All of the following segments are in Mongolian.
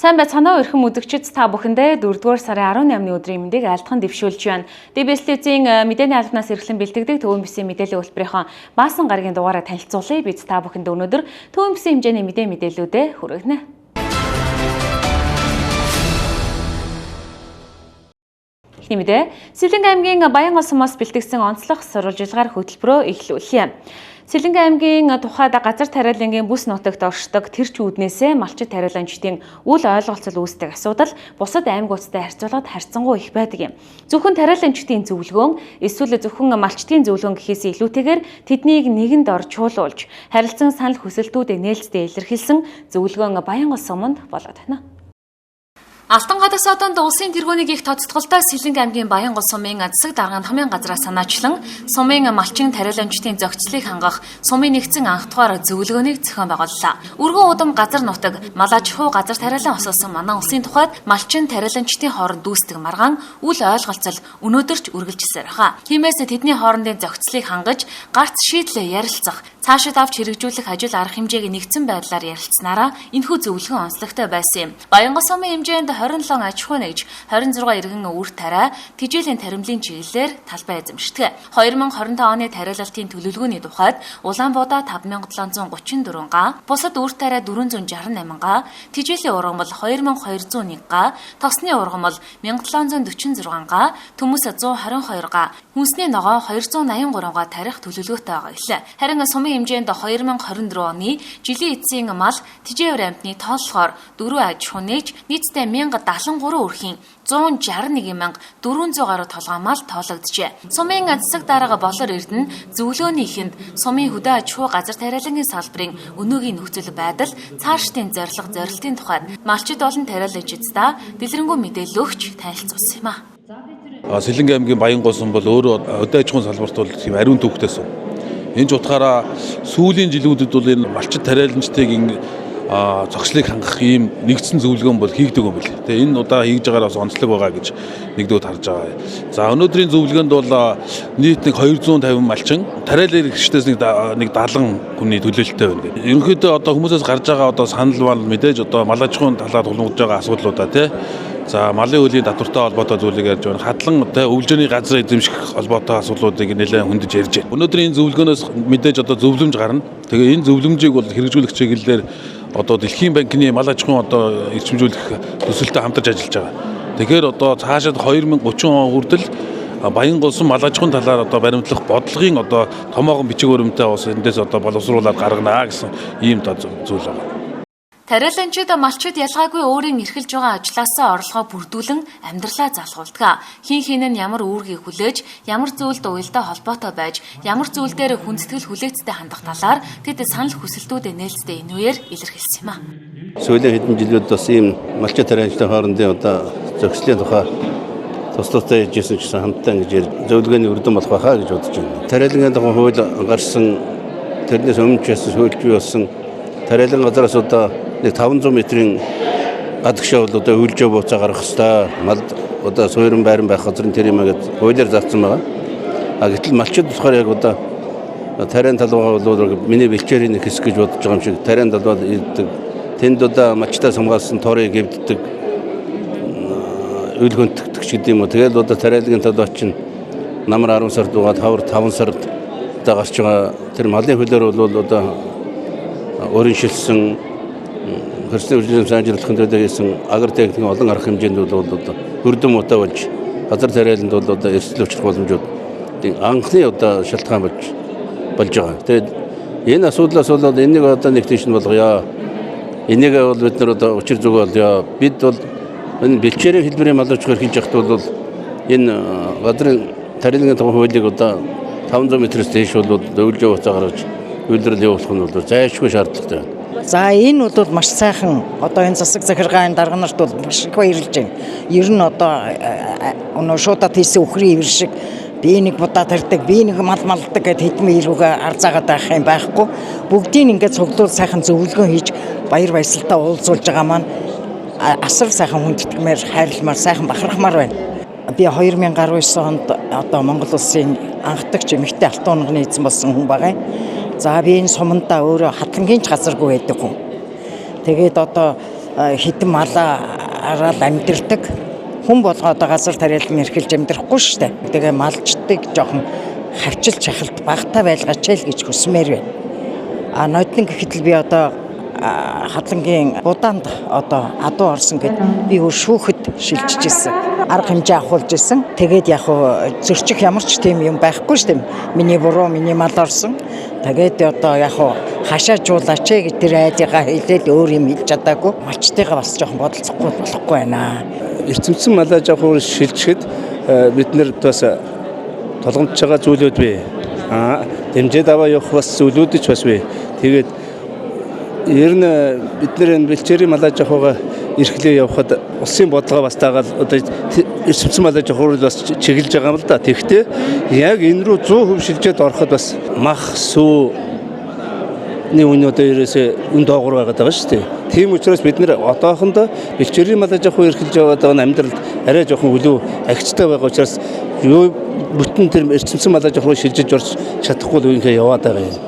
Сайн байцгаана уу эрхэм үзэгчид та бүхэндээ 4-р сарын 18-ны өдрийн мэндийг айлтхан дэвшүүлж байна. ДБС-ийн мэдээний албанаас эрхлэн бэлтгэдэг Төвийн Бэсийн мэдээллийн хөтөлбөрийн баасан гарагийн дугаараа танилцуулъя. Бид та бүхэнд өнөөдөр Төвийн Бэсийн хэмжээний мэдээллүүдээ хүргэнэ. Эхнийдээ Сэлэнг аймгийн Баянгол сумаас бэлтгэсэн онцлог сурвалжилгаар хөтөлбөрөө эхлүүлье. Сэлэнг аймгийн тухайд газар тариалангийн бүс нутагт оршдог тэрч үүднээсээ малчид тариаланчдын үл ойлголцол үүсдэг асуудал бусад аймагуудтай харьцуулахад харьцангуй их байдаг юм. Зөвхөн тариаланчдын зөвлөгөөн эсвэл зөвхөн малчдын зөвлөгөөн гэхээс илүүтэйгээр тэднийг нэгэнд ор чуулуулж харилцан санал хүсэлтүүдээ нээлттэй илэрхийлсэн зөвлөгөөн Баянгол суманд болоод байна. Алтан гадас одонд улсын тэргүүнийг их тоцтголтой Сэлэнг аймгийн Баянгол сумын засаг дарганы хамын газраас санаачлан сумын малчин тариаланчдын зохицлыг хангах сумын нэгдсэн анх дугаар зөвлөгөөнийг зохион байгууллаа. Өргөн удам газар нутаг мал аж ахуй газар тариалан осоосон манай улсын тухайд малчин тариаланчдын хооронд дүүсдэг маргаан үл ойлголцол өнөөдөрч үргэлжилсээр байна. Тиймээс тэдний хоорондын зохицлыг хангаж гарц шийдлээ ярилцах, цаашид авч хэрэгжүүлэх ажил арга хэмжээг нэгдсэн байдлаар ярилцсанараа энэхүү зөвлөгөө онцлогтой байсан юм. Баянгол сумын хэмжээнд 27 аж ахуй нэгж 26 иргэн үр тариа тэжээлийн таримлын чиглэлээр талбай эзэмшдэг. 2025 оны тариалалтын төлөвлөгөөний тухайд Улаанбуудаа 5734 га, бусад үр тариа 468 га, тэжээлийн ургамал 2201 га, тосны ургамал 1746 га, төмөс 122 га, хүнсний ногоо 283 га тарих төлөвлөгөөтэй байгаа гэлээ. Харин сумын хэмжээнд 2024 оны жилийн эцсийн мал тэжээвэр амтны тооллохоор 4 аж ахуй нэгж нийтдээ 1073 өрхийн 161400 гаруй толгой мал тоологджээ. Сумын засаг дарга Болор Эрдэнэ зөвлөөнийхэнд сумын хөдөө аж ахуй газар тариалангийн салбарын өнөөгийн нөхцөл байдал, цаашдын зорилтын тухайд малчид болон тариалагчдаа дэлгэрэнгүй мэдээлэл өгч танилцуулсан юм а. Сэлэнг аймгийн Баянгол сум бол өөрөө хөдөө аж ахуйн салбарт бол тийм ариун төвхтэй сум. Энэ ч утгаараа сүүлийн жилүүдэд бол энэ малчид тариаланчдыг зохицлыг хангах ийм нэгдсэн зөвлөгөөн бол хийгдэг юм бэл. Тэгээ энэ удаа хийж байгаагаар бас онцлог байгаа гэж нэгдүгээр харж байгаа. За өнөөдрийн зөвлөгөөнд бол нийт нэг 250 малчин тариалал гэрчдээс нэг 70 хүний төлөөлөлттэй байна гэдэг. Ерөнхийдөө одоо хүмүүсээс гарч байгаа одоо санал бол мэдээж одоо мал аж ахуйн талаар тулгуурлаж байгаа асуудлуудаа тий. За малын хөлийн татвартай холбоотой зүйлийг ярьж байна. Хадлан өвлжөөний газар эзэмших холбоотой асуудлуудыг нэлээд хүндэж ярьж байна. Өнөөдрийн зөвлөгөөнөөс мэдээж одоо зөвлөмж гарна. Тэгээ энэ зөвлөмжийг бол хэрэгжүүлэх чиглэлээр одоо Дэлхийн банкны мал аж ахуйн одоо эрчимжүүлэх төсөлтөд хамтарч ажиллаж байгаа. Тэгэхээр одоо цаашид 2030 он хүртэл Баянгол сум мал аж ахуйн талаар одоо баримтлах бодлогын одоо томоохон бичиг баримтаа бас эндээс одоо боловсруулаад гаргана гэсэн ийм зүйл байна. Тариаланчид малчид ялгаагүй өөрийн эрхэлж байгаа ажлаасаа орлогоо бүрдүүлэн амьдралаа залгуулдаг. Хин нь ямар үүргийг хүлээж, ямар зүйлд уялдаа холбоотой байж, ямар зүйл дээр хүндэтгэл хүлээцтэй хандах талаар тэд санал хүсэлтүүдээ нээлттэй энэ үеэр илэрхийлсэн юм а. Сүүлийн хэдэн жилүүд бас ийм малчид тариаланчдын хоорондын одоо зохицлын тухай туслалтай хийжсэн гэсэн хамтдаа ингэж зөвлөгөөний үрдэн болох байхаа гэж бодож байна. Тариалангийн тухай хууль гарсан тэрнээс өмнө ч хуульч бий болсон тариалан газараас одоо нэг 500 метрийн гадагшаа бол одоо үйлжөө бууцаа гаргах хэвээр мал одоо суурин байран байх газрын тэр юм гээд хуулиар заасан байгаа. Гэтэл малчид болохоор яг одоо тариан талбайгаа бол миний бэлчээрийн нэг хэсэг гэж бодож байгаа юм шиг тариан талбайд ирдэг. Тэнд одоо малчтаас хамгаалсан торыг эвддэг, үйл хөнтгдөг ч гэдэм үү. Тэгэл одоо тариалагын талбай чинь намар 10 сард угаад хавар 5 сард одоо гарч байгаа тэр малын хөлөөр бол одоо өөрийн шилсэн хөрсний үйлчлэлийн санжирлахын төлөө хийсэн агар техникийн олон арга хэмжээнд бол одоо хөрдөм утаа болж газар тариаланд бол одоо эрсдэл учрах боломжууд анхны одоо шалтгаан болж байгаа. Тэгээд энэ асуудлаас бол энийг одоо нэг тийш нь болгоё. Энийг бол бид нар одоо учир зүгөөлё. Бид бол энэ бэлчээрийн хэлбэрийн мал аж ахуйг хийж явахд бол энэ газрын тариалангийн тухай хуулийг одоо 500 метрээс дээш бол өвлжөө уцаа гаргаж үйлдвэрлэл явуулах нь бол зайлшгүй шаардлагатай байна. За энэ бол маш сайхан одоо энэ засаг захиргааны дарга нарт бол маш их баярлж байна. Ер нь одоо өнөө шуудад хийсэн үхрийн ивэр шиг би нэг будаа тарьдаг, би нэг малдаг гэд хэдмэ ирүүгээ арзаагаад байх юм байхгүй. Бүгдийг ингээд цуглуул сайхан зөвлөгөө хийж баяр баясгалтай уулзуулж байгаа маань асар сайхан хүндэтгмээр хайрламар сайхан бахархмаар байна. Би 2019 онд одоо Монгол улсын анхдагч эмэгтэй алтан унганы эзэн болсон хүн байгаа. За би энэ сумандаа өөрөө хатангийн ч газаргүй байдаг хүн. Тэгээд одоо хитэн малаараа амьдэрдэг. Хүн болгоод газар тариалан эрхэлж амьдрахгүй шүү дээ. Тэгээ малчдаг жоохон хавчил чахалт багтаа байлгаач л гэж хүсмээр байна. Нодлон гэхэд л би одоо хадлангийн будаанд одоо адуу орсон гэд би өөр шүүхэд шилжиж ирсэн. Арга хэмжээ авахулж ирсэн. Тэгээд яг зөрчих ямар ч тийм юм байхгүй шүү дээ. Миний буруу, миний мал орсон. Тэгээд одоо яг хашаажуулаач гэж тэр айдыгаа хэлээд өөр юм хэлж чадаагүй. Малчтайгаа бас жоохон бодолцохгүй болохгүй байна. Эрчимсэн малаа жоохон шилжихэд бид нэр бас толгомдж байгаа зүйлүүд бий. Дэмжээд аваа явах бас зүйлүүд ч бас бий. Тэгээд ер нь бид нэр энэ бэлчээрийн малаа жоохоо эрхлээ явахад улсын бодлого бас таагаад одоо эрчимсэн малаа жоохоо бас чиглэж байгаа юм л да. Тэгэхдээ яг энэ рүү 100% шилжээд ороход бас мах сүүний үн одоо ерөөсөө үн доогуур байгаа даа шүү дээ. Тийм учраас бид нэр одоохондоо бэлчээрийн малаа жоохоо эрхэлж яваад байгаа амьдралд арай жоохон өлөө агчтай байгаа учраас юу бүтэн тэр эрчимсэн малаа жоохоо шилжиж орж чадахгүй л үеийнхээ яваад байгаа юм.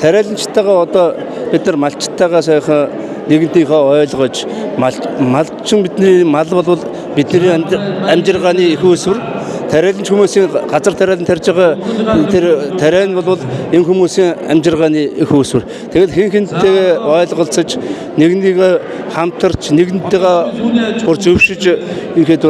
Тариаланчтайгаа одоо бид нар малчтайгаа сайхан нэгнтийхээ ойлгож малчин бидний мал бол бидний амжиргааны их усүр тариаланч хүмүүсийн газар тариалан тарьж байгаа тэр тариа нь бол энэ хүмүүсийн амжиргааны их усүр. Тэгэл хинхэнтэйгээ ойлголцож нэгнийг хамтарч нэгнтэйгээ бүр зөвшөж ихэд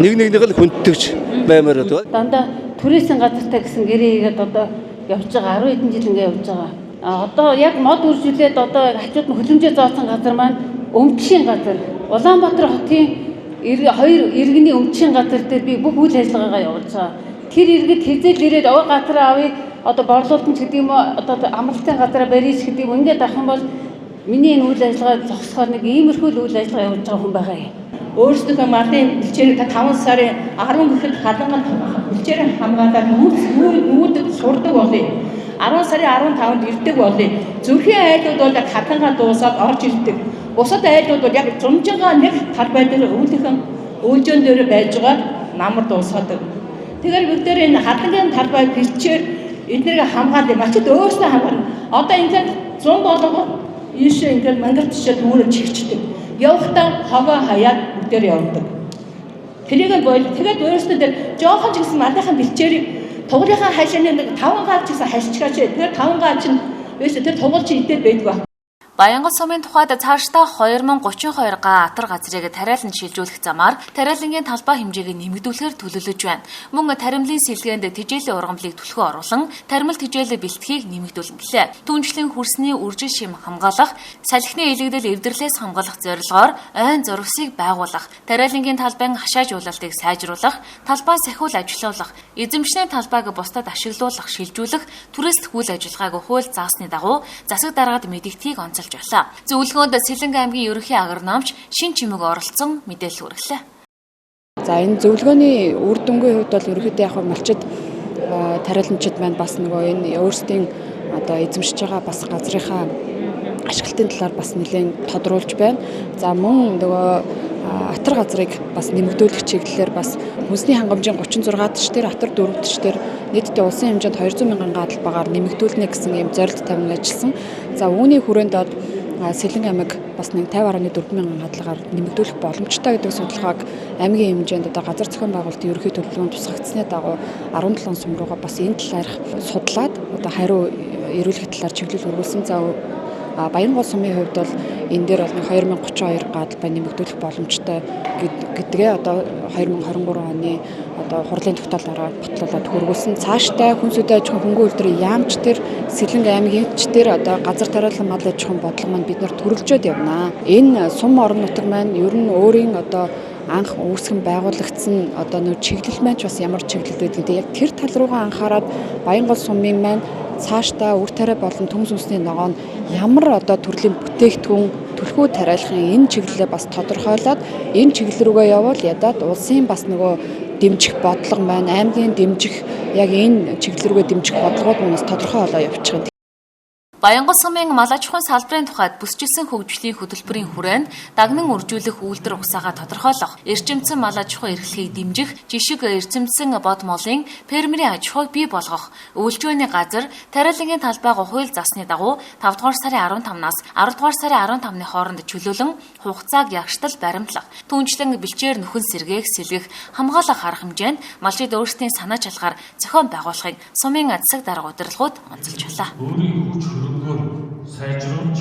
нэгнийг л хүндтгэж баймаар байна. Дандаа түрээсийн газартай гэсэн гэрээ хийгээд одоо явж байгаа 10 хэдэн жил ингээ явж байгаа. Одоо яг мод үржүүлээд одоо хажууд нь хөлөмжөө зооцсон газар маань өмчийн газар. Улаанбаатар хотын хоёр иргэний өмчийн газар дээр би бүх үйл ажиллагаагаа явуулж байгаа. Тэр иргэд хэзээ л ирээд ой газар авъя одоо борлуулалт гэдэг юм уу одоо амралтын газараа барьж гэдэг юм ингээд авах юм бол миний энэ үйл ажиллагаа зогсохоор нэг иймэрхүү үйл ажиллагаа явуулж байгаа хүн байгаа юм. Өөрсдөө малын бэлчээрийг 5 сарын 10 гэхэд хадлан бэлчээрийн хамгаалаад нүүдэд сурдаг болъё. 10 сарын 15-нд ирдэг болъё. Зүрхийн айлууд бол яг хадлангаа дуусаад орж ирдэг. Бусад айлууд бол яг зумжингаа нэг талбай дээр өвлөхөн өөжөн дээр байж байгаа намар дуусаадаг. Тэгэхээр бид дээр энэ хадлангийн талбай бэлчээр эднэрийг хамгаалъя. Мачид өөрсдөө хамгаална. Одоо ингээд 100 болгоо ийшээ ингээд мангар тишээ дүүрэн чигчдэг. Явахдаа хогоо хаяад бүгдээр явдаг. Тэрийг бойл тэгээд өөрөөсөө дээр жоохон ч гэсэн малынхаа бэлчээрийг тугрынхаа хашааны нэг 5 гаал ч гэсэн хашчгаач. Тэр 5 гаал чинь вэсэ тэр тугуулч идээд байдаг. Баянгол сумын тухайд цаашдаа 2032 га атар газрыг тариалан шилжүүлэх замаар тариалангийн талбай хэмжээг нэмэгдүүлэхээр төлөвлөж байна. Мөн таримлын сэлгээнд тэжээлийн ургамлыг түлхүү оруулан таримл тэжээлийн бэлтгийг нэмэгдүүлнэ гэлээ. Түүнчлэн хөрсний үржил шим хамгаалах, салхины илэгдэл эвдэрлээс хамгаалах зорилгоор ойн зурвсыг байгуулах, тариалангийн талбайн хашаажуулалтыг сайжруулах, талбай сахиул ажилуулах, эзэмшний талбайг бусдад ашиглуулах, шилжүүлэх, түрээслэх үйл ажиллагааг хууль заасны дагуу засаг даргаад мэдэгдхийг онцолж байлаа. Зөвлөгөөнд Сэлэнгэ аймгийн ерөнхий агрономч Шин Чимэг оролцсон мэдээлэл хүргэлээ. За энэ зөвлөгөөний үр дүнгийн хувьд бол ерөнхийдөө яг малчид тариаланчид маань бас нөгөө энэ өөрсдийн одоо эзэмшиж байгаа бас газрынхаа ашиглалтын талаар бас нэлээд тодруулж байна. За мөн нөгөө атар газрыг бас нэмэгдүүлэх чиглэлээр бас хүнсний хангамжийн 36 тш дээр атар 4 тш дээр нийтдээ улсын хэмжээнд 200 мянган гаалбагаар нэмэгдүүлнэ гэсэн юм зорилт тавин ажилласан. За үүний хүрээнд Сэлэнгэ аймаг бас 50.4 мянган гаалгаар нэмэгдүүлэх боломжтой гэдэг судалгааг аймгийн хэмжээнд одоо газар зохион байгуулалтын ерөнхий төлөвлөгөөнд тусгагдсны дагуу 17 сум руугаа бас энэ талаарх судлаад одоо хариу эрүүлэх талаар чиглэл өргүүлсэн. За Баянгол сумын хувьд бол энэ дээр бол 2032 гаалбай нэмэгдүүлэх боломжтой гэдгээ одоо 2023 оны одоо хурлын тогтоолоор батлуулаад хөрвүүлсэн. Цаашдаа хүн сүдэ аж ахуйн хөнгөн үйлдвэрийн яамч төр Сэлэнгэ аймагч төр одоо газар тариалан мал аж ахуйн бодлого маань бид нар төрөлжөөд явнаа. Энэ сум орон нутаг маань ер нь өөрийн одоо анх үүсгэн байгуулагдсан одоо нөө чиглэл маань ч бас ямар чиглэл байдгийг яг тэр тал руугаа анхаарад Баянгол сумын маань цаашдаа үр тариа болон төмс үнсний ногоо нь ямар одоо төрлийн бүтээгдэхүүн түлхүү тариалахын энэ чиглэлээ бас тодорхойлоод энэ чиглэл рүүгээ явбал ядаад улсын бас нөгөө дэмжих бодлого маань аймгийн дэмжих яг энэ чиглэл рүүгээ дэмжих бодлогууд манаас тодорхой болоо явчих. Баянгол сумын мал аж ахуйн салбарын тухайд бүсчилсэн хөгжлийн хөтөлбөрийн хүрээнд дагнан үржүүлэх үйлдвэр угсаагаа тодорхойлох, эрчимцэн мал аж ахуйн эрхлэхийг дэмжих, жишг эрчимцэн бод моолын фермерийн аж ахуйг бий болгох, үйлчвэний газар тариалангийн талбайг хууль засны дагуу 5 дугаар сарын 15-наас 10 дугаар сарын 15-ны хооронд чөлөөлөн хугацааг ягштал баримтлах, түүнчлэн бэлчээр нөхөн сэргээх, сэлгэх, хамгаалах арга хэмжээнд малчид өөрсдийн санаа чалгаар зохион байгуулахыг сумын засаг дарга удирдлагууд онцолж байлаа. сайжруулж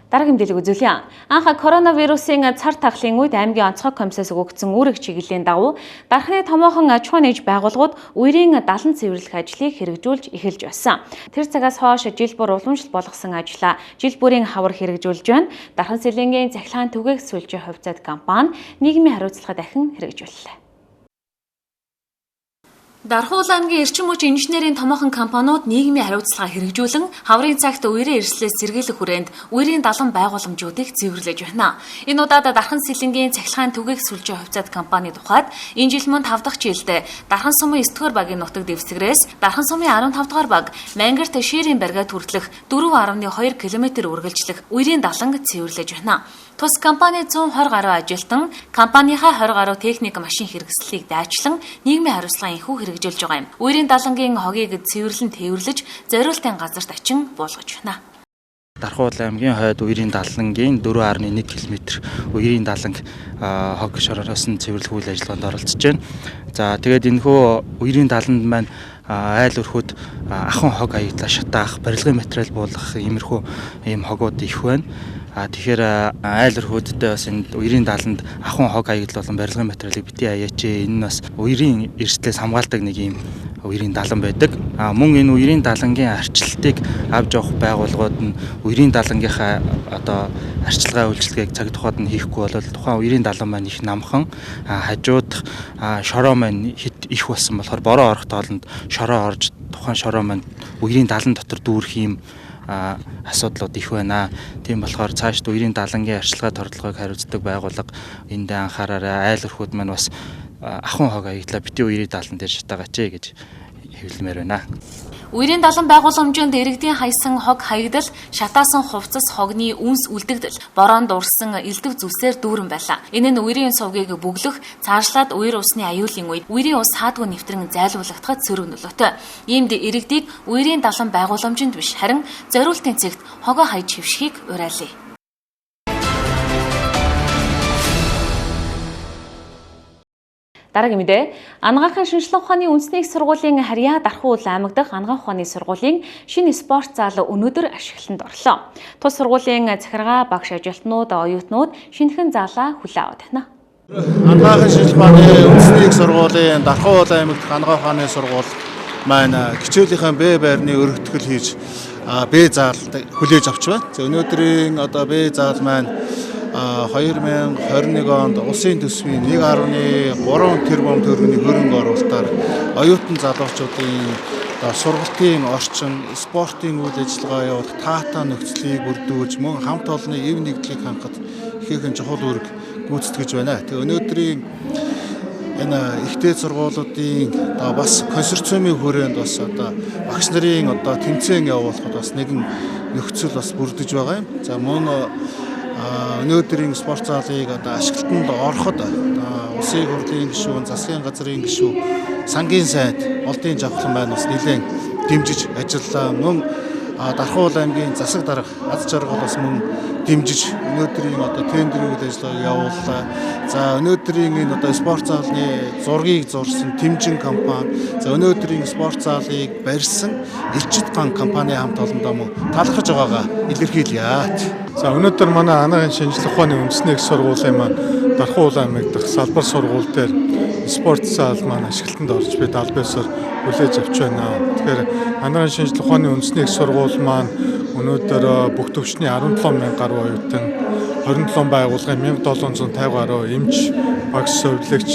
Дараагийн мэдээлэл үзүүлье. Анх коронавирусын цар тахлын үед аймгийн онцгой комиссаас өгөгдсөн үүрэг чиглэлийн дагуу дархны томоохон аж ахуйн нэгж байгууллагууд үерийн далан цэвэрлэх ажлыг хэрэгжүүлж эхэлж байсан. Тэр цагаас хойш жил бүр уламжлалт болгосон ажлаа жил бүрийн хавар хэрэгжүүлж байна. Дархан цэлэнгийн цахилгаан түгээх сүлжээ хувьцаат компани нийгмийн хариуцлага дахин хэрэгжүүллээ. Дархуул аймгийн эрчим хүч инженерийн томоохон компаниуд нийгмийн хариуцлага хэрэгжүүлэн хаврын цагт үерийн эрслээс сэргийлэх хүрээнд үерийн далан байгууламжуудыг цэвэрлэж байна. Энэ удаад Дархан цэлэнгийн цахилгаан түгээх сүлжээ хувьцаат компани тухайд энэ жил мөн 5 дахь жилдээ Дархан сумын 9 дугаар багийн нутаг дэвсгэрээс Дархан сумын 15 дугаар баг Мангарт ширийн баригад хүртэлх 4.2 км үргэлжлэх үерийн даланг цэвэрлэж байна. Тус компани 120 гаруй ажилтан компанийхаа 20 гаруй техник машин хэрэгслэлийг дайчлан нийгмийн хариуцлагын энхүү хэрэгжүүлж байгаа юм. Үерийн далангийн хогийг цэвэрлэн тээвэрлэж зориултын газарт очин буулгаж байна. Дархуул аймгийн хойд үерийн далангийн 4.1 км үерийн даланг хог шороороос нь цэвэрлэх үйл ажиллагаанд оролцож байна. За тэгээд энэхүү үерийн даланд маань айл өрхөд ахын хог аягдлаа шатаах, барилгын материал буулгах иймэрхүү ийм хогууд их байна. Тэгэхээр айл өрхөдтэй бас энэ үерийн даланд ахын хог аягдал болон барилгын материалыг бити аяач. Энэ нь бас үерийн эрсдлээс хамгаалдаг нэг ийм үерийн далан байдаг. Мөн энэ үерийн далангийн арчилтыг авч явах байгууллагууд нь үерийн далангийнхаа одоо арчилгаа үйлчилгээг цаг тухайд нь хийхгүй бол тухайн үерийн далан маань их намхан, хажууд шороо маань хит их болсон болохоор бороо орох тоолонд шороо орж тухайн шороо маань үерийн далан дотор дүүрэх юм асуудлууд их байна. Тийм болохоор цаашд үерийн далангийн арчилгаа тордлогыг хариуцдаг байгууллага энд анхаараарай. Айл өрхүүд маань бас ахын хог аягдлаа бити үерийн далан дээр шатаагач гэж хэвлэмээр байна. Үерийн далан байгууламжинд иргэдийн хайсан хог хаягдал, шатаасан хувцас хогны үнс үлдэгдэл, бороонд урсан элдв зүсээр дүүрэн байлаа. Энэ нь үерийн сувгийг бүглөх, цаашлаад үер усны аюулын үед үерийн ус хаадгүй нэвтрэн зайлуулагдахад сөрөг нөлөөтэй. Иймд иргэдийг үерийн далан байгууламжинд биш харин зориултын цэгт хогоо хайж хөвшихийг уриалъя. Дараагийн мэдээ, Анагаахын шинжилгээ ухааны үндэсний их сургуулийн Харьяа Дархуул аймаг дахь анагаах ухааны сургуулийн шинэ спорт зал өнөөдөр ашиглалтанд орлоо. Тус сургуулийн захиргаа, багш ажилтнууд, оюутнууд шинэхэн залаа хүлээн аваад байна. Анагаахын шинжилгээ ухааны үндэсний их сургуулийн Дархуул аймаг дахь анагаах ухааны сургууль маань хичээлийнхэн Б байрны өргөтгөл хийж Б зал хүлээж авч байна. За өнөөдрийн Б зал маань 2021 онд улсын төсвийн 1.3 тэрбум төгрөгийн хөрөнгө оруулалтаар оюутан залуучуудын сургалтын орчин, спортын үйл ажиллагаа явуулах таатай нөхцөлийг бүрдүүлж мөн хамт олонны эв нэгдлийг хангахад ихээхэн чухал үүрэг гүйцэтгэж байна. Тэгээ өнөөдрийн энэ ихтэй сургуулиудын бас консорциумын хүрээнд бас багш нарын тэмцээн явуулахад бас нэгэн нөхцөл бас бүрдэж байгаа юм. За мөн өнөөдрийн спорт залыг ашиглалтанд ороход улсын хурлын гишүүн, засгийн газрын гишүүн, сангийн сайд, олдын жавхлан байна бас нэлээд дэмжиж ажиллаа. Мөн Дархуул аймгийн засаг дарга аз жаргал бас мөн дэмжиж өнөөдрийн тендерийн үйл ажиллагааг явууллаа. За өнөөдрийн энэ спорт залны зургийг зурсан Тэмжин компани, за өнөөдрийн спорт залыг барьсан Элчит ган компани хамт олондоо мөн талархаж байгаагаа илэрхийлье. За өнөөдөр манай анагаахын шинжилгээ ухааны үндэсний их сургуулийн маань Дархуул аймаг дахь салбар сургууль дээр спорт зал маань ашиглалтанд орж бид аль биесээр хүлээж авч байна. Тэгэхээр анагаахын шинжилгээ ухааны үндэсний их сургууль маань өнөөдөр бүх төвчний 17,000 гаруй оюутан, 27 байгууллагын 1,750 гаруй эмч, багш, совилогч,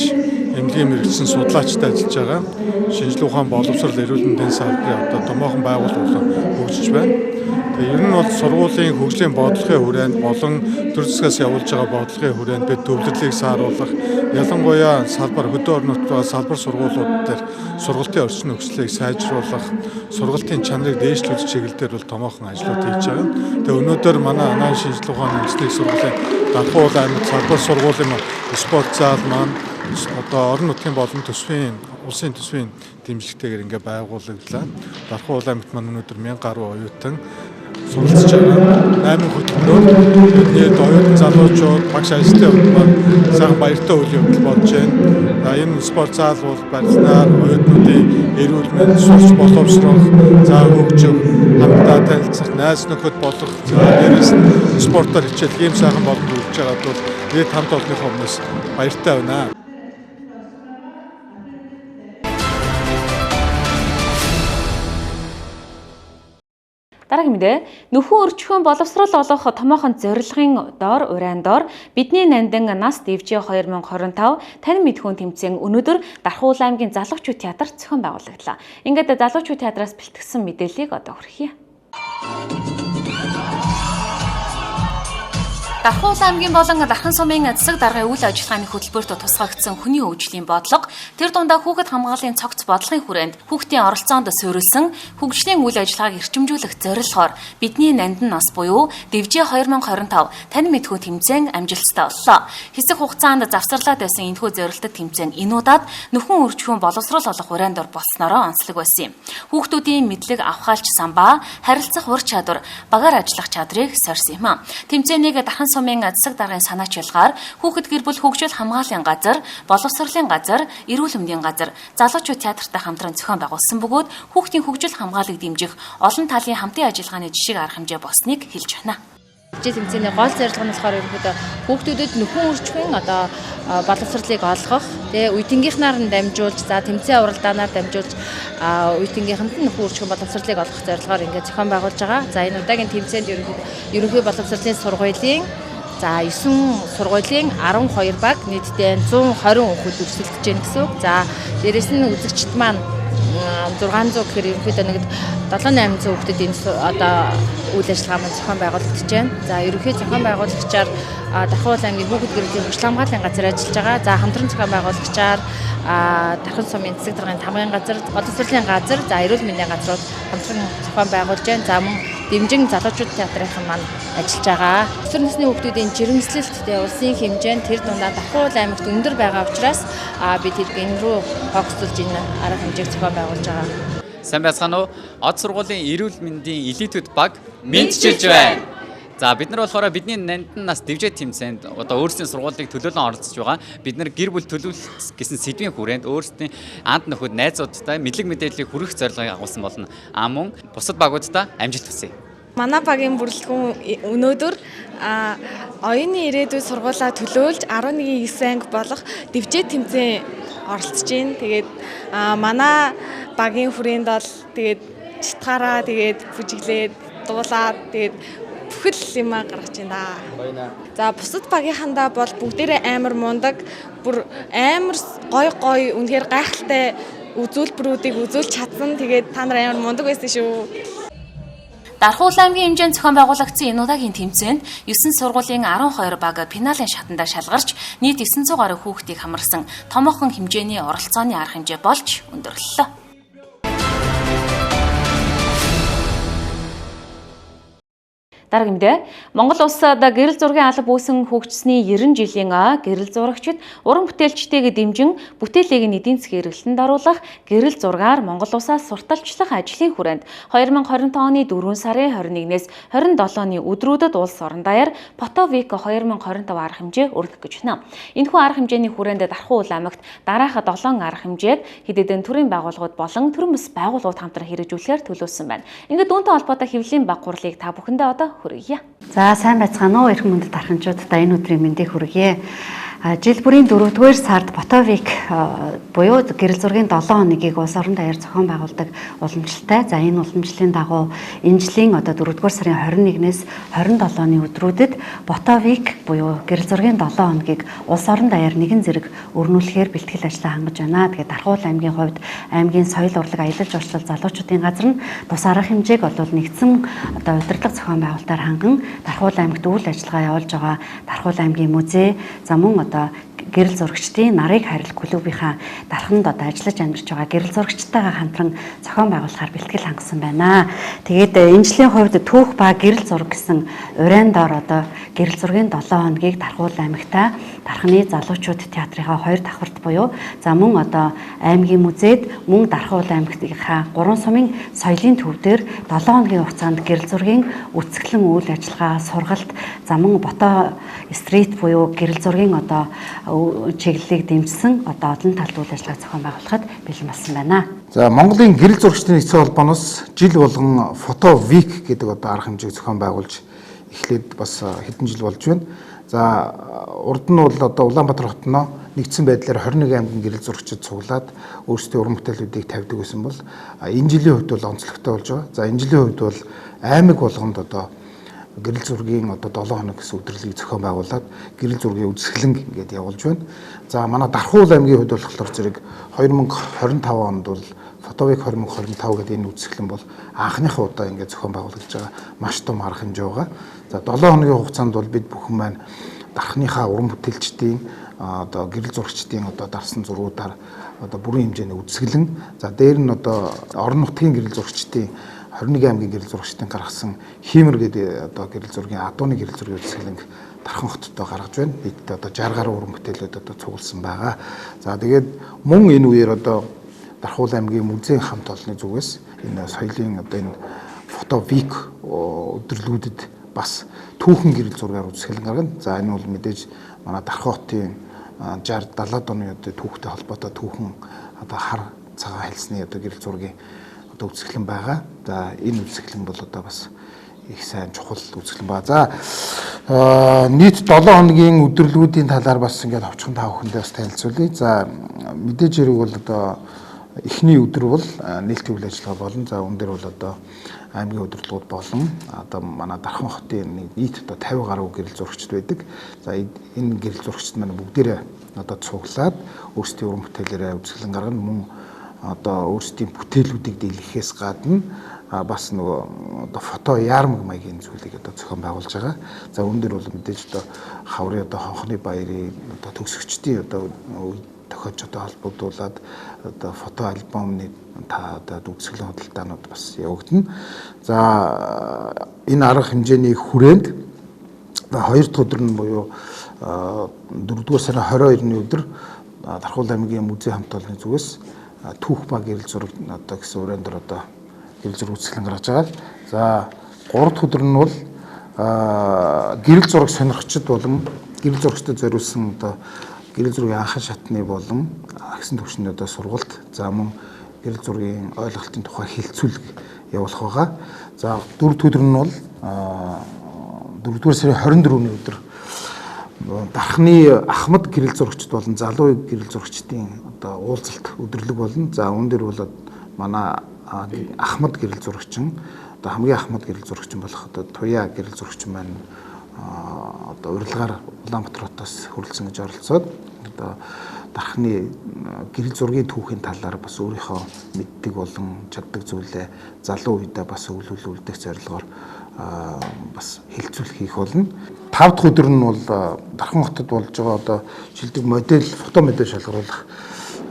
эмнэлгийн мэргэжсэн судлаачтай ажиллаж байгаа. Шинжилгээ ухаан боловсрол эрүүл мэндийн салбарын томоохон байгууллага хөгжиж байна. Тэгээ ер нь бол сургуулийн хөгжлийн бодлогын хүрээнд болон төр засгаас явуулж байгаа бодлогын хүрээнд бид төвлөрлийг сааруулах, ялангуяа салбар хөдөө орон нутгийн салбар сургуулиуд дээр сургалтын орчин нөхцөлийг сайжруулах, сургалтын чанарыг дээшлүүлэх чиглэлээр бол томоохон ажлууд хийж байгаа. Тэгээ өнөөдөр манай анагаахын шинжилгээ ухааны үндэсний сургуулийн Дархан уулын аймаг салбар сургуулийн спорт зал маань одоо орон нутгийн болон улсын төсвийн дэмжлэгтэйгээр ингээ байгууллагдлаа. Дархан уулын аймагт маань өнөөдөр 1000 гаруй оюутан суралцж байгаа. 8 хөтөлбөрөөр тэгээд оюутан залуучууд багш ажлын хувьд маань сайхан баяртай үйл явдал болж байна. Энэ спорт зал бол барилнаар оюутнуудын эрүүл мэнд сурч боловсрох, за хөгжих, хамтдаа танилцах, найз нөхөд болох, за дээрээс нь спортоор хичээл ийм сайхан боломж өгч байгаад бол нийт хамт олонныхоо өмнөөс баяртай байна. Дараагийн мэдээ нөхөн өрчхөн боловсрол олох томоохон зорилгын доор урайн доор бидний нандин нас дэвжээ 2025 тань мэдхүүн тэмцээн өнөөдөр Дархан уулын аймгийн залуучууд театрт зохион байгуулагдлаа. Ингээд залуучууд театраас бэлтгэсэн мэдээллийг одоо хүргье. Дархан уулын аймгийн болон Дархан сумын засаг даргын үйл ажиллагааны хөтөлбөрт тусгагдсан хүний хөгжлийн бодлого, тэр дундаа хүүхэд хамгааллын цогц бодлогын хүрээнд хүүхдийн оролцоонд суурилсан хөгжлийн үйл ажиллагааг эрчимжүүлэх зорилгоор бидний нандин нас буюу дэвжээ 2025 тань мэдхүүн тэмцээн амжилттай боллоо. Хэсэг хугацаанд завсарлаад байсан энэхүү зорилттой тэмцээн энэ удаад нөхөн өрчхөн боловсрол олох урайнд ор болсноороо онцлог байсан юм. Хүүхдүүдийн мэдлэг авахалч самбаа, харилцах ур чадвар, багаар ажиллах чадрыг сорьсон юм. Тэмцээнийг Дархан сумын засаг даргын санаачилгаар хүүхэд гэр бүл хөгжил хамгааллын газар, боловсролын газар, эрүүл мэндийн газар, залуучууд театртай хамтран зохион байгуулсан бөгөөд хүүхдийн хөгжил хамгааллыг дэмжих олон талын хамтын ажиллагааны жишгийг арга хэмжээ болсныг хэлж байна. Тэмцээний гол зорилго нь болохоор ерөнхийдөө хүүхдүүдэд нөхөн өрчхөн боловсролыг олгох, тэгээ үеийнхнаар нь дамжуулж, за тэмцээн уралдаанаар дамжуулж үеийнхэнт нь нөхөн өрчхөн боловсролыг олгох зорилгоор ингээд зохион байгуулж байгаа. За энэ удаагийн тэмцээнд ерөнхий боловсролын сургуулийн 9 сургуулийн 12 баг нийтдээ 120 хүүхэд өрсөлдөж байна гэсэн үг. За дээрэс нь үзэгчд маань 600 гэхээр ерөнхийдөө нэг 7-800 хүүхдэд энэ одоо үйл ажиллагаа маань зохион байгуулагдаж байна. За ерөнхий зохион байгуулагчаар Дархан уулын аймгийн хүүхэд гэрлийн хөгжил хамгааллын газар ажиллаж байгаа. За хамтран зохион байгуулагчаар Дархан сумын засаг даргын тамгын газар, боловсролын газар, за эрүүл мэндийн газрууд хамтран зохион байгуулж байна. За мөн дэмжин залуучууд театрын маань ажиллаж байгаа. Өсвөр насны хүүхдүүдийн жирэмслэлттэй улсын хэмжээнд тэр дундаа Дархан уулын аймагт өндөр байгаа учраас бид энэ рүү фокусолж энэ арга хэмжээг зохион байгуулж байгаа. Сайн байцгаана уу? Од сургуулийн эрүүл мэндийн элитүүд баг мэдчилж байна. За бид нар болохоор бидний нандин нас дэвжээ тэмцээнд одоо өөрсдийн сургуулийг төлөөлөн оролцож байгаа. Бид нар гэр бүл төлөвлөлт гэсэн сэдвийн хүрээнд өөрсдийн анд нөхөд найзуудтай мэдлэг мэдээллийг хүргэх зорилгыг агуулсан болно. Мөн бусад багуудтай амжилт хүсье. Манай багийн бүрэлдэхүүн өнөөдөр оюуны ирээдүйн сургуулаа төлөөлж 11-9 анги болох дэвжээ тэмцээн оролцож байна. Тэгээд манай багийн хүрээнд бол тэгээд читгаараа тэгээд бүжиглээд дуулаад тэгээд бүхэл юм гаргаж байна. За бусад багийнхандаа бол бүгдээрээ амар мундаг, бүр амар гой үнэхээр гайхалтай үзүүлбэрүүдийг үзүүлж чадсан. Тэгээд та нар амар мундаг байсан шүү. Дархан уулын аймгийн хэмжээнд зохион байгуулагдсан энэ удаагийн тэмцээнд 9 сургуулийн 12 баг финалийн шатанда шалгарч нийт 900 гаруй хүүхдийг хамарсан томоохон хэмжээний оролцооны арга хэмжээ болж өндөрлөлөө. Дараагийн мэдээ Монгол улсад гэрэл зургийн алба үүсэн хөгжсөний 90 жилийн гэрэл зурагчид уран бүтээлчтэйг дэмжин бүтээлийг нь эдийн засгийн эргэлтэнд оруулах гэрэл зургаар Монгол улсаас сурталчлах ажлын хүрээнд 2025 оны 4 сарын 21-ээс 27-ны өдрүүдэд улс орон даяар Фотовик 2025 арга хэмжээ өргөх гэж байна. Энэхүү арга хэмжээний хүрээнд Дархан уулын аймагт дараах 7 арга хэмжээг хэд хэдэн төрийн байгууллагууд болон төрийн бас байгууллагууд хамтран хэрэгжүүлэхээр төлөвлөсөн байна. Ингээд үүнтэй холбоотой хэвлэлийн баг хурлыг та бүхэндээ одоо хүргье. За сайн байцгаана уу эрхэм мөндөд дарханчуудаа энэ өдрийн мэндийг хүргье. Жил бүрийн 4-р сард Фотовик буюу гэрэл зургийн 7 хоногийг улс орон даяар зохион байгуулдаг уламжлалтай. За энэ уламжлалын дагуу энэ жилийн 4-р сарын 21-ээс 27-ны өдрүүдэд Фотовик буюу гэрэл зургийн 7 хоногийг улс орон даяар нэгэн зэрэг өрнүүлэхээр бэлтгэл ажлаа хангаж байна. Тэгээд Дархан уулын аймгийн хувьд аймгийн соёл урлаг аялал жуулчлал залуучуудын газар нь тус арга хэмжээг нэгдсэн удирдлага зохион байгуулалтаар ханган Дархан уулын аймагт үйл ажиллагаа явуулж байгаа Дархан уулын аймгийн музей за мөн гэрэл зурагчдын нарыг харил клубийнхаа дарханд одоо ажиллаж амьдарч байгаа гэрэл зурагчтайгаа хамтран зохион байгуулахаар бэлтгэл хангасан байна. Тэгээд энэ жилийн хувьд түүх ба гэрэл зураг гэсэн уран дор одоо гэрэл зургийн 7 хоногийг Дархуул аймагта Дарханы залуучууд театрынхаа 2 давхарт буюу за мөн одоо аймгийн музейд мөн Дархуул аймагтынхаа 3 сумын соёлын төв дээр 7 хоногийн хугацаанд гэрэл зургийн үсгэлэн үйл ажиллагаа, сургалт, за мөн бото стрит буюу гэрэл зургийн одоо чиглэлийг дэмжсэн одоо олон талт үйл ажиллагаа зохион байгуулахад бэлэн болсон байна. За Монголын гэрэл зурагчдын нэгдсэн холбооноос жил болгон фото вик гэдэг одоо арга хэмжээг зохион байгуулж эхлээд бас хэдэн жил болж байна. За урд нь бол одоо Улаанбаатар хотноо нэгдсэн байдлаар 21 аймгийн гэрэл зурагчид цуглаад өөрсдийн уран бүтээлүүдийг тавьдаг гэсэн бол энэ жилийн хувьд бол онцлогтой болж байгаа. За энэ жилийн хувьд бол аймаг болгонд одоо гэрэл зургийн одоо 7 хоног гэсэн өдрөлийг зохион байгуулад гэрэл зургийн үзэсгэлэнг ингээд явуулж байна. За манай Дархуул аймгийн хувьд болохоор зэрэг 2025 онд бол Фотовик 2025 гэдэг энэ үзэсгэлэн бол анхныхаа удаа ингээд зохион байгуулагдж байгаа маш том арга хэмжээ байгаа. За 7 хоногийн хугацаанд бол бид бүхэн маань дархныхаа уран бүтээлчдийн одоо гэрэл зурагчдын одоо дарсан зургуудаар одоо бүрэн хэмжээний үзэсгэлэн, за дээр нь одоо орон нутгийн гэрэл зурагчдын 21 аймгийн гэрэл зурагчдын гаргасан хиймэр гэдэг одоо гэрэл зургийн адууны гэрэл зургийн үзэсгэлэнг Дархан хоттой гаргаж байна. Бид одоо 60 гаруй уран бүтээлүүд одоо цугласан байгаа. За тэгээд мөн энэ үеэр одоо Дархуул аймгийн музейн хамт олонны зүгээс энэ соёлын одоо энэ фото вик өдөрлүүдэд бас түүхэн гэрэл зургаар үзэсгэлэн гаргана. За энэ бол мэдээж манай Дархан хотын 60 70-аад оны одоо түүхтэй холбоотой түүхэн одоо хар цагаан хэлсний одоо гэрэл зургийн одоо үзэсгэлэн байгаа. За энэ үзэсгэлэн бол одоо бас их сайн чухал үзэсгэлэн байна. За нийт 7 хоногийн өдөрлүүдийн талаар бас ингээд ховчхон та бүхэндээ бас танилцуулъя. За мэдээж хэрэг бол одоо эхний өдөр бол нээлттэй үйл ажиллагаа болно. За өндөр бол одоо аймгийн удирдлагууд болон одоо манай Дархан хотын нийт одоо 50 гаруй гэрэл зурагчд байдаг. За энэ гэрэл зурагчид маань бүгдээрээ одоо цуглаад өөрсдийн уран бүтээлээрээ үзэсгэлэн гаргана. Мөн одоо өөрсдийн бүтээлүүдийг дийлгэхээс гадна бас нөгөө одоо фото яармаг маягийн зүйлийг одоо зохион байгуулж байгаа. За өндөр бол мэдээж одоо хаврын одоо хонхны баярын одоо төгсөгчдийн одоо тохиолж одоо холбогдуулаад одоо фото альбомны та одоо үзэсгэлэн худалдаанууд бас явагдана. За энэ арга хэмжээний хүрээнд 2 дахь өдөр нь буюу 4-р сарын 22-ны өдөр Дархуул аймгийн музей хамт олонны зүгээс түүх ба гэрэл зураг одоо гэсэн өрөөнд одоо гэрэл зураг үзэсгэлэн гаргаж байгаа. За 3 дахь өдөр нь бол гэрэл зураг сонирхчид болон гэрэл зурагчдад зориулсан одоо гэрэл зургийн анхан шатны болон агсан төвшний одоо сургалт, за мөн гэрэл зургийн ойлголтын тухай хэлцүүлэг явуулах байгаа. За 4 дахь өдөр нь бол 4-р сарын 24-ний өдөр Дарханы Ахмад гэрэл зурагчд болон залуу гэрэл зурагчдын одоо уулзалт өдөрлөг болно. За үүн дээр бол манай Ахмад гэрэл зурагчин одоо хамгийн Ахмад гэрэл зурагчин болох одоо Туяа гэрэл зурагчин маань одоо урилгаар Улаанбаатар хотоос хүрэлцэн гэж оролцоод одоо Дарханы гэрэл зургийн түүхийн талаар бас өөрийнхөө мэддэг болон чаддаг зүйлээ залуу үедээ бас өвлүүлэх зорилгоор бас хэлцүүлэх хийх болно. 5 дахь өдөр нь бол Дархан хотод болж байгаа одоо шилдэг модель фото модель шалгаруулах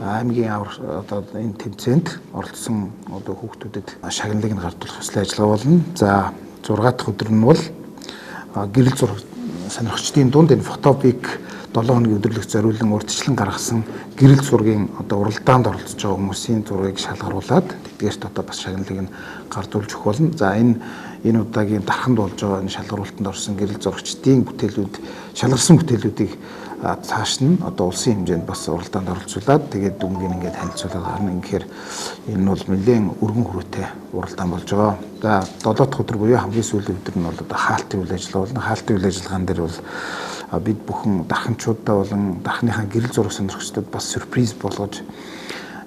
аймгийн одоо энэ тэмцээнд оролцсон одоо хүүхдүүдэд шагналыг нь гартуулах хүсэл ажиллагаа болно. За 6 дахь өдөр нь бол гэрэл зураг сонирхчдын дунд энэ фотовик 7 хоногийн өдөрлөгт зориулан урьдчилан гаргасан гэрэл зургийн одоо уралдаанд оролцож байгаа хүмүүсийн зургийг шалгаруулад тэдгээрт одоо бас шагналыг нь гардуулж өгөх болно. За энэ удаагийн Дарханд болж байгаа энэ шалгаруулалтанд орсон гэрэл зурагчдын бүтээлүүд шалгарсан бүтээлүүдийг цааш нь одоо улсын хэмжээнд бас уралдаанд оролцуулаад тэгээд дүнгийн ингээд танилцуулаад гарна. Ингэхээр энэ бол нэлээд өргөн хүрээтэй уралдаан болж байгаа. За 7 дахь өдөр буюу хамгийн сүүлийн өдөр нь бол одоо хаалтын үйл ажиллагаа болно. Хаалтын үйл ажиллагаан дээр бол бид бүхэн дарханчуудаа болон дархныхаа гэрэл зураг сонирхчдод бас сюрприз болгож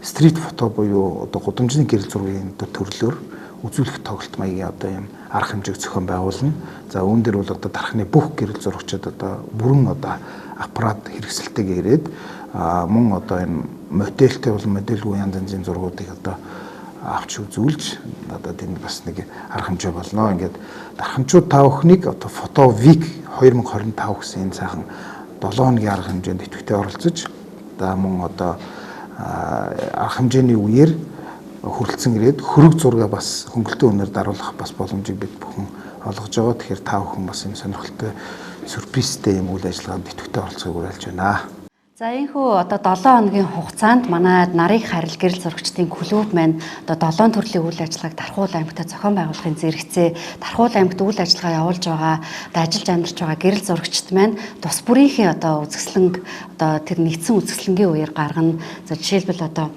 стрит фото буюу одоо гудамжны гэрэл зургийн төрлөөр үзүүлэх тоглолт маягийн одоо юм арга хэмжээг зохион байгуулна. За үүн дээр бол одоо дархны бүх гэрэл зурагчид одоо бүрэн одоо аппарат хэрэгсэлтэйг ирээд мөн одоо энэ модельтэй бол модельгүй янз янзын зургуудыг одоо авч үзүүлж одоо тэнд бас нэг арга хэмжээ болно. Ингээд дарханчууд та бүхнийг одоо фото вик 2025 гэсэн энэ сайхан 7 хоногийн арга хэмжээнд идэвхтэй оролцож мөн одоо арга хэмжээний үеэр хүрэлцэн ирээд хөрөг зургаа бас хөнгөлтөө үнээр даруулах бас боломжийг бид бүхэн олгож байгаа. Тэгэхээр та бүхэн бас энэ сонирхолтой сюрпризтэй юм үйл ажиллагаанд идэвхтэй оролцохыг уриалж байна. За энэхүү одоо 7 хоногийн хугацаанд манай нарыг харил гэрэл зурагчдын клуб маань одоо 7 төрлийн үйл ажиллагааг Дархуул аймагт зохион байгуулахын зэрэгцээ Дархуул аймагт үйл ажиллагаа явуулж байгаа одоо ажиллаж амьдарч байгаа гэрэл зурагчд маань тус бүрийнхээ одоо үзэсгэлэнг одоо тэр нэгдсэн үзэсгэлэнгийн үеэр гаргана. За жишээлбэл одоо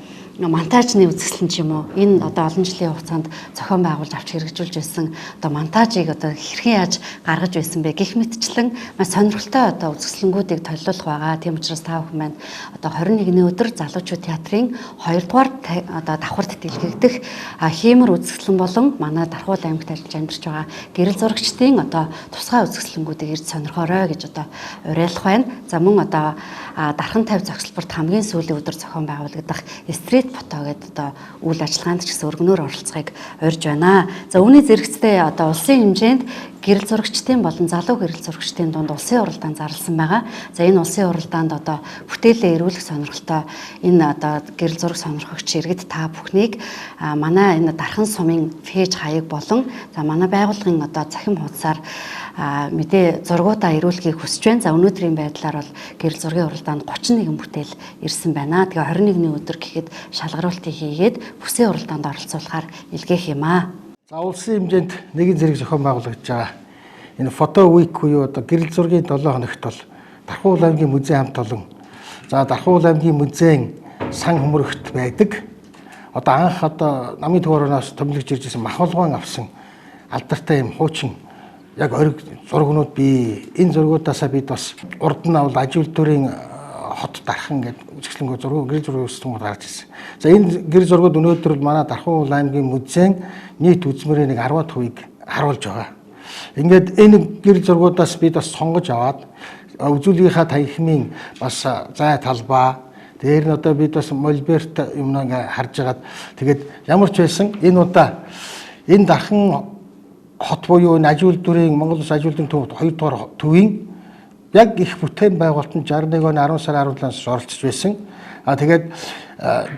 монтажны үзэсгэлэн ч юм уу энэ одоо олон жилийн хугацаанд зохион байгуулж авч хэрэгжүүлж байсан одоо монтажийг одоо хэрхэн яаж гаргаж байсан бэ гэх мэтчлэн маш сонирхолтой одоо үзэсгэлэнгүүдийг толиулах байгаа. Тийм учраас та бүхэн маань одоо 21-ний өдөр залуучууд театрын 2 дугаар одоо давхарт дэлгэгдэх хиймэр үзэсгэлэн болон манай Дархуул аймагт ажиллаж амьдарч байгаа гэрэл зурагчдын одоо тусгай үзэсгэлэнгүүдийг ирж сонирхоорой гэж одоо уриалах байна. За мөн одоо Дархан 50 зохицолборт хамгийн сүүлийн өдөр зохион байгуулагдах стрит фото гэдэг одоо үйл ажиллагаанд ч гэсэн өргөнөөр оролцохыг урьж байна. За үүний зэрэгцтэй одоо улсын хэмжээнд гэрэл зурагчдын болон залуу гэрэл зурагчдын дунд улсын уралдаан зарласан байгаа. За энэ улсын уралдаанд одоо бүтээлээ эрүүлэх сонирхолтой энэ одоо гэрэл зураг сонирхогч иргэд та бүхнийг манай энэ Дархан сумын фэйж хаяг болон за манай байгууллагын одоо цахим хуудасаар мэдээ зургуудаа эрүүлэхийг хүсэж байна. За өнөөдрийн байдлаар бол гэрэл зургийн уралдаанд 31 бүтээл ирсэн байна. Тэгээ 21-ний өдөр гэхэд шалгаруултыг хийгээд бүсийн уралдаанд оролцуулахаар илгээх юм аа. За улсын хэмжээнд нэгэн зэрэг зохион байгуулагдж байгаа. Энэ фото week буюу одоо гэрэл зургийн 7 хоногт бол Дархуул аймгийн музей хамт олон за Дархуул аймгийн музейн сан хөмрөгт байдаг. Одоо анх одоо намын төвөрөөс томилогж ирж ирсэн махалгаан авсан алдартай юм хуучин яг ориг зургнууд бий. Энэ зургуудаасаа бид бас урд нь бол аж үйлдвэрийн хот Дархан гэдэг үзэсгэлэнгүй зураг гэрэл зургийн өссөн гаргаж ирсэн. За энэ гэрэл зургууд өнөөдөр манай Дархуул аймгийн музейн нийт үзмэрийн 10%-ийг харуулж байгаа. Ингээд энэ гэрэл зургуудаас бид бас сонгож аваад үзүүлгийнхаа танхимын бас зай талбай дээр нь одоо бид бас Мольберт юмнаа ингээ харж агаад тэгээд ямар ч байсан энэ удаа энэ Дархан хот буюу аж үйлдвэрийн Монгол Улс аж үйлдвэрийн төвд 2 дугаар төвийн яг их бүтээн байгуулалтанд 61 оны 10 сарын 17-наас оролцож байсан. Тэгээд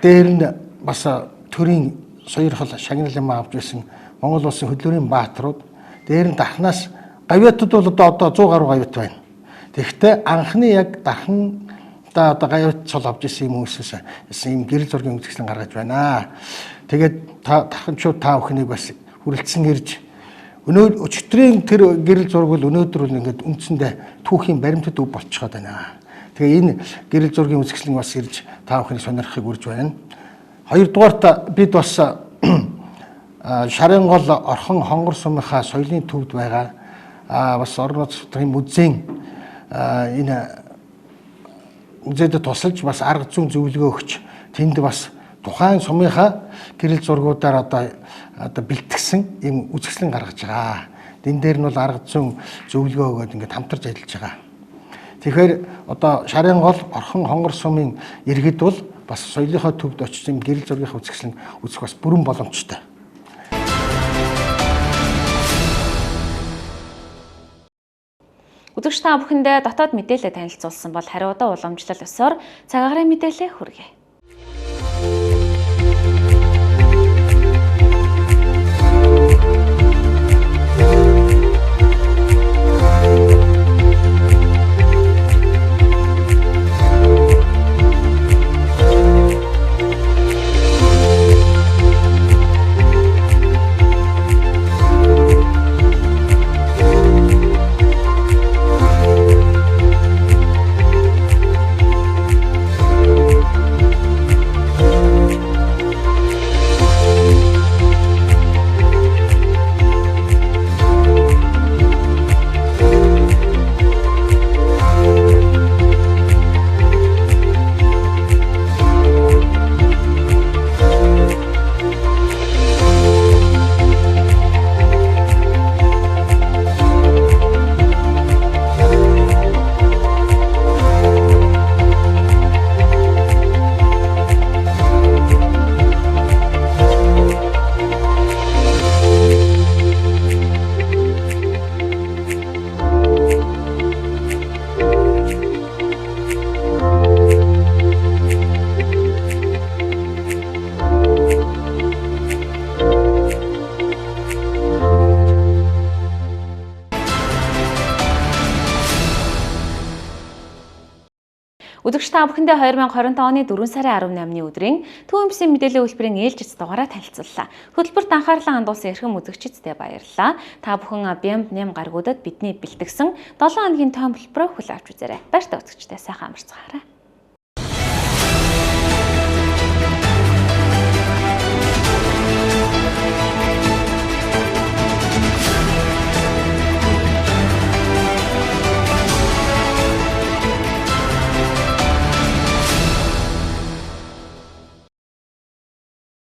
дээр нь бас төрийн соёрхол шагнал юм авч байсан Монгол Улсын хөдөлмөрийн бааtruуд дээр нь Дарханаас гавьяатууд бол одоо 100 гаруй гавьяат байна. Тэгэхдээ анхны яг Дархан одоо гавьяат цол авч ирсэн юм хүмүүсээс ийм гэрэл зургийн үзэсгэлэн гаргаж байна. Тэгээд Дарханчууд та бүхнийг бас хүрэлцэн ирж өчигдрийн тэр гэрэл зураг бол өнөөдөр бол ингээд үндсэндээ түүхийн баримтат өв болчиход байна. Тэгээ энэ гэрэл зургийн үзэсгэлэн бас ирж та бүхний сонирхохыг үрж байна. Хоёрдугаарт бид бас Шарын гол орхон хонгор сумынхаа соёлын төвд байгаа бас орон нутгийн музейн энэ музейд тусалж бас арга зүйн зөвлөгөө өгч тэнд бас тухайн сумынхаа гэрэл зургуудаар одоо бэлтгэсэн юм үзэсгэлэн гаргаж байгаа. Тэн дээр нь бол арга зүйн зөвлөгөө өгөөд ингээд хамтарч ажиллаж байгаа. Тэгэхээр одоо Шарын гол орхон хонгор сумын иргэд бол бас соёлынхаа төвд очиж юм гэрэл зургийнхаа үзэсгэлэн үзэх бас бүрэн боломжтой. Үзэгч та бүхэндээ дотоод мэдээлэл танилцуулсан бол хариудаа уламжлал ёсоор цагаагаар мэдээлэл хүргэе. Үзэгч та бүхэндээ 2025 оны 4 сарын 18-ны өдрийн түүниймсийн мэдээллийн хэлбэрийн ээлжид дугаараа танилцууллаа. Хөтөлбөрт анхаарлаа хандуулсан эрхэм үзэгчдэд баярлалаа. Та бүхэн бям нэм гаргуудад бидний бэлтгэсэн 7 хоногийн тоон хөтөлбөрөөр хүлээн авч үзээрэй. Баяртай үзэгчдээ сайхан амарцгаарай.